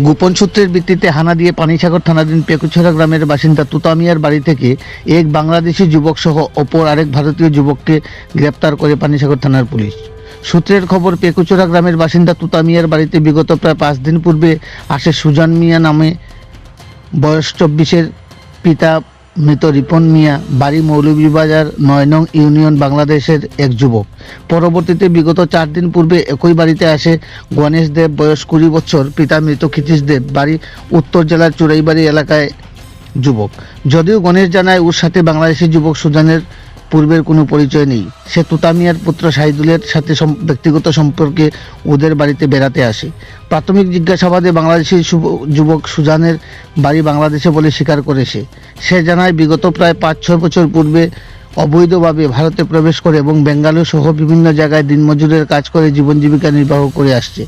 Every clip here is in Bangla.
গোপন সূত্রের ভিত্তিতে হানা দিয়ে পানিসাগর থানাধীন পেকুছড়া গ্রামের বাসিন্দা তুতামিয়ার বাড়ি থেকে এক বাংলাদেশি যুবক সহ অপর আরেক ভারতীয় যুবককে গ্রেপ্তার করে পানিসাগর থানার পুলিশ। সূত্রের খবর, পেকুছড়া গ্রামের বাসিন্দা তুতামিয়ার বাড়িতে বিগত প্রায় 5 দিন পূর্বে আসে সুজান মিয়া নামে বয়স 24-এর পিতা মৃত রিপন মিয়া, বাড়ি মৌলভীবাজার 9 নং ইউনিয়ন, বাংলাদেশের এক যুবক। পরবর্তীতে বিগত 4 দিন পূর্বে একই বাড়িতে আসে গণেশ দেব, বয়স 20 বছর, পিতা মৃত ক্ষিতীশ দেব, বাড়ি উত্তর জেলার চুরাইবাড়ি এলাকায় যুবক। যদিও গণেশ জানায় ওর সাথে বাংলাদেশি যুবক সুজানের পূর্বের কোনো পরিচয় নেই। সে তুতামিয়ার পুত্র শাহিদুলের সাথে ব্যক্তিগত সম্পর্কে ওদের বাড়িতে বেড়াতে আসে। প্রাথমিক জিজ্ঞাসাবাদে বাংলাদেশি যুবক সুজানের বাড়ি বাংলাদেশে বলে স্বীকার করে সে জানায় বিগত প্রায় 5-6 বছর পূর্বে অবৈধভাবে ভারতে প্রবেশ করে এবং বেঙ্গালুরু সহ বিভিন্ন জায়গায় দিনমজুরের কাজ করে জীবন জীবিকা নির্বাহ করে আসছে।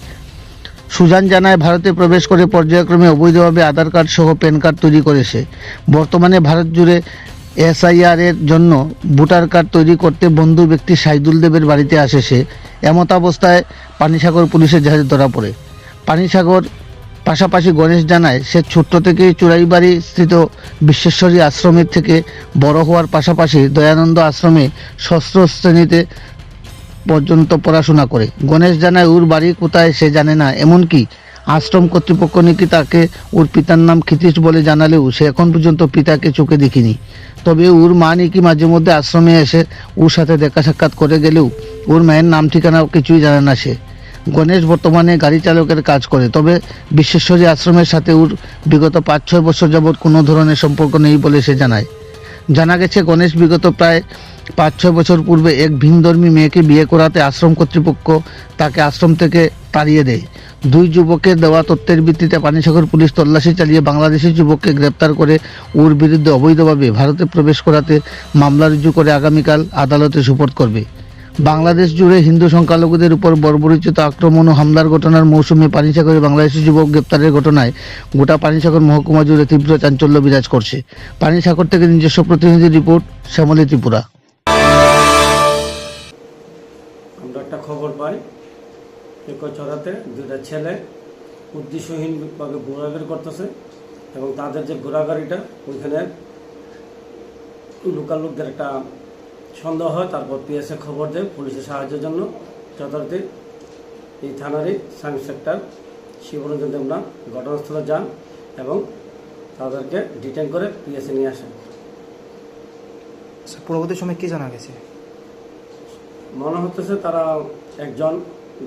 সুজান জানায় ভারতে প্রবেশ করে পর্যায়ক্রমে অবৈধভাবে আধার কার্ড সহ প্যান কার্ড তৈরি করেছে। বর্তমানে ভারত জুড়ে SIR এর জন্য ভোটার কার্ড তৈরি করতে বন্ধু ব্যক্তি শাহিদুল দেবের বাড়িতে আসে সে। এমত অবস্থায় পানিসাগর পুলিশের জাহাজে ধরা পড়ে। পানিসাগর পাশাপাশি গণেশ জানায় সে ছোট্ট থেকেই চুরাইবাড়ি স্থিত বিশ্বেশ্বরী আশ্রমের থেকে বড় হওয়ার পাশাপাশি দয়ানন্দ আশ্রমে ষষ্ঠ শ্রেণীতে পর্যন্ত পড়াশোনা করে। গণেশ জানায় ওর বাড়ি কোথায় সে জানে না, এমনকি আশ্রম কর্তৃপক্ষ নাকি তাকে ওর পিতার নাম ক্ষিতীশ বলে জানালেও সে এখন পর্যন্ত পিতাকে চোখে দেখিনি। তবে ওর মা নাকি মাঝে মধ্যে আশ্রমে এসে ওর সাথে দেখা সাক্ষাৎ করে গেলেও ওর মায়ের নাম ঠিকানা কিছুই জানে না সে। গণেশ বর্তমানে গাড়ি চালকের কাজ করে, তবে বিশ্বেশ্বরী আশ্রমের সাথে ওর বিগত 5-6 বছর যাবৎ কোনো ধরনের সম্পর্ক নেই বলে সে জানায়। জানা গেছে গণেশ বিগত প্রায় 5-6 বছর পূর্বে এক ভিনধর্মী মেয়েকে বিয়ে করাতে আশ্রম কর্তৃপক্ষ তাকে আশ্রম থেকে তাড়িয়ে দেয়। দুই যুবকের দেওয়া তথ্যের ভিত্তিতে পানিসাগর পুলিশ তল্লাশি চালিয়ে বাংলাদেশি যুবককে গ্রেপ্তার করে ওর বিরুদ্ধে অবৈধভাবে ভারতে প্রবেশ করাতে মামলা রুজু করে আগামীকাল আদালতে সুপর্দ করবে। বাংলাদেশ জুড়ে হিন্দু সংখ্যালঘুদের উপর বর্বরোচিত আক্রমণ ও হামলার ঘটনার মৌসুমে পানিসাগরে বাংলাদেশি যুবক গ্রেপ্তারের ঘটনায় গোটা পানিসাগর মহকুমা জুড়ে তীব্র চাঞ্চল্য বিরাজ করছে। পানিসাগর থেকে নিজস্ব প্রতিনিধি রিপোর্ট, শ্যামলী ত্রিপুরা। আমরা একটা খবর পাই, পেকুছড়াতে দুইটা ছেলে উদ্দেশ্যহীনভাবে ঘোরাঘুরি করতেছে এবং তাদের যে ঘোরাঘুরিটা ওইখানে লোকাল লোকদের একটা সন্দেহ হয়। তারপর PSA খবর দেয় পুলিশের সাহায্যের জন্য। যথারীতি এই থানারই সাব ইন্সপেক্টর শিবরঞ্জন দেবনাথ ঘটনাস্থলে যান এবং তাদেরকে ডিটেইন করে PSA নিয়ে আসেন। পরবর্তী সময় কি জানা গেছে? মনে হতেছে তারা একজন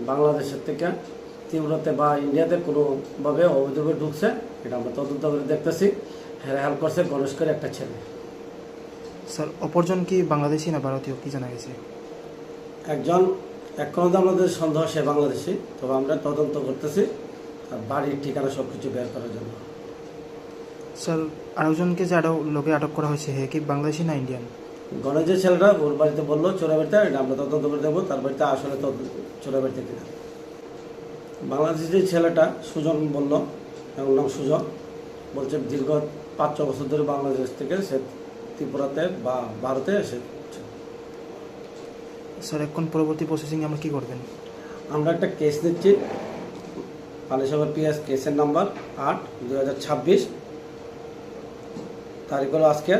বাংলাদেশের থেকে তীব্রতে বা ইন্ডিয়াতে কোনোভাবে অবৈধভাবে ঢুকছে, এটা আমরা তদন্ত করে দেখতেছি। হেল্প করছে গণেশ করে একটা ছেলে। স্যার, অপরজন কি বাংলাদেশি না ভারতীয়, কি জানা গেছে? একজন এখনো আমাদের সন্দেহ সে বাংলাদেশি, তবে আমরা তদন্ত করতেছি আর বাড়ির ঠিকানা সব কিছু বের করার জন্য। স্যার, আরেকজনকে যে লোকে আটক করা হয়েছে হে কি বাংলাদেশি না ইন্ডিয়ান? গণেশের ছেলেটা ওর বাড়িতে বললো চোরাবাড়িতে, এটা আমরা তদন্ত করে দেবো তার বাড়িতে আসলে চোরাবাড়িতে কিনা। বাংলাদেশি যে ছেলেটা সুজন বলল, এর নাম সুজন, বলছে দীর্ঘ 5-6 বছর ধরে বাংলাদেশ থেকে সে ত্রিপুরাতে বা ভারতে এসেছে। স্যার, এখন পরবর্তী প্রসেসিং আমরা কি করবেন? আমরা একটা কেস নিচ্ছি, পানিসাগর PS কেসের নাম্বার 8/2026, তারিখ হলো আজকে।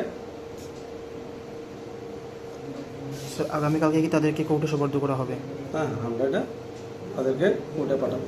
স্যার, আগামীকালকে কি তাদেরকে কোর্টে সোপর্দ করা হবে? হ্যাঁ, আমরা এটা তাদেরকে কোর্টে পাঠাবো।